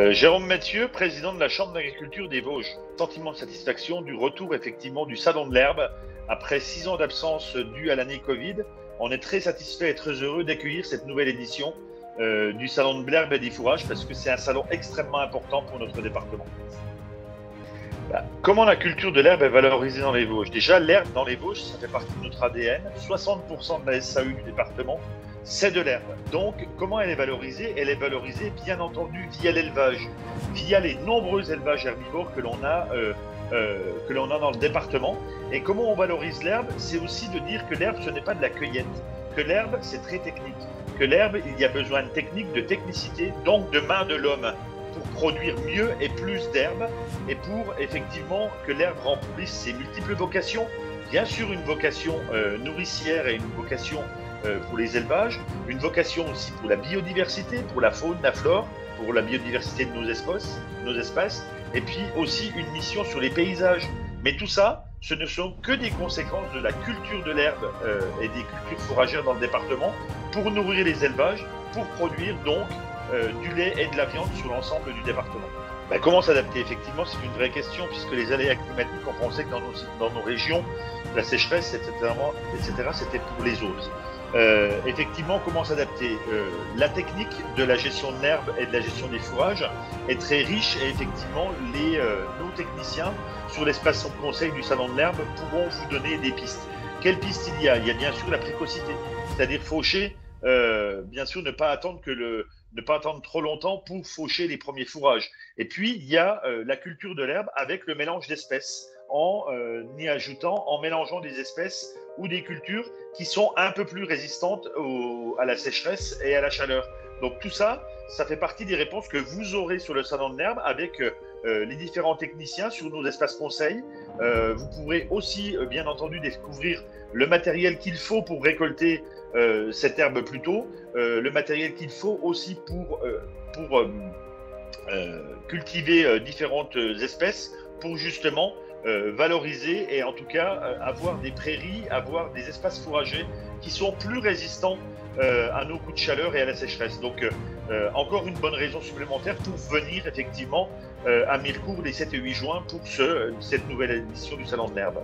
Jérôme Mathieu, président de la Chambre d'agriculture des Vosges. Sentiment de satisfaction du retour effectivement du Salon de l'herbe après 6 ans d'absence due à l'année Covid. On est très satisfait et très heureux d'accueillir cette nouvelle édition du Salon de l'herbe et des fourrages parce que c'est un salon extrêmement important pour notre département. Comment la culture de l'herbe est valorisée dans les Vosges? Déjà, l'herbe dans les Vosges, ça fait partie de notre ADN. 60% de la SAU du département, c'est de l'herbe. Donc, comment elle est valorisée? Elle est valorisée, bien entendu, via l'élevage, via les nombreux élevages herbivores que l'on a dans le département. Et comment on valorise l'herbe? C'est aussi de dire que l'herbe, ce n'est pas de la cueillette, que l'herbe, c'est très technique, que l'herbe, il y a besoin de technique, de technicité, donc de main de l'homme, pour produire mieux et plus d'herbe et pour effectivement que l'herbe remplisse ses multiples vocations. Bien sûr, une vocation nourricière et une vocation pour les élevages, une vocation aussi pour la biodiversité, pour la faune, la flore, pour la biodiversité de nos espaces, et puis aussi une mission sur les paysages. Mais tout ça, ce ne sont que des conséquences de la culture de l'herbe et des cultures fourragères dans le département pour nourrir les élevages, pour produire donc du lait et de la viande sur l'ensemble du département. Comment s'adapter? Effectivement, c'est une vraie question puisque les aléas climatiques, on pensait que dans nos régions, la sécheresse, etc., c'était pour les autres. Effectivement, comment s'adapter? La technique de la gestion de l'herbe et de la gestion des fourrages est très riche et effectivement, nos techniciens sur l'espace de conseil du Salon de l'herbe pourront vous donner des pistes. Quelles pistes il y a? Il y a bien sûr la précocité, c'est-à-dire faucher, bien sûr ne pas attendre trop longtemps pour faucher les premiers fourrages. Et puis, il y a la culture de l'herbe avec le mélange d'espèces, en mélangeant des espèces ou des cultures qui sont un peu plus résistantes à la sécheresse et à la chaleur. Donc tout ça, ça fait partie des réponses que vous aurez sur le Salon de l'herbe avec les différents techniciens sur nos espaces conseils. Vous pourrez aussi, bien entendu, découvrir le matériel qu'il faut pour récolter cette herbe plus tôt, le matériel qu'il faut aussi pour cultiver différentes espèces pour justement valoriser et en tout cas avoir des prairies, avoir des espaces fourragers qui sont plus résistants à nos coups de chaleur et à la sécheresse. Donc encore une bonne raison supplémentaire pour venir effectivement à Mirecourt les 7 et 8 juin pour cette nouvelle édition du Salon de l'herbe.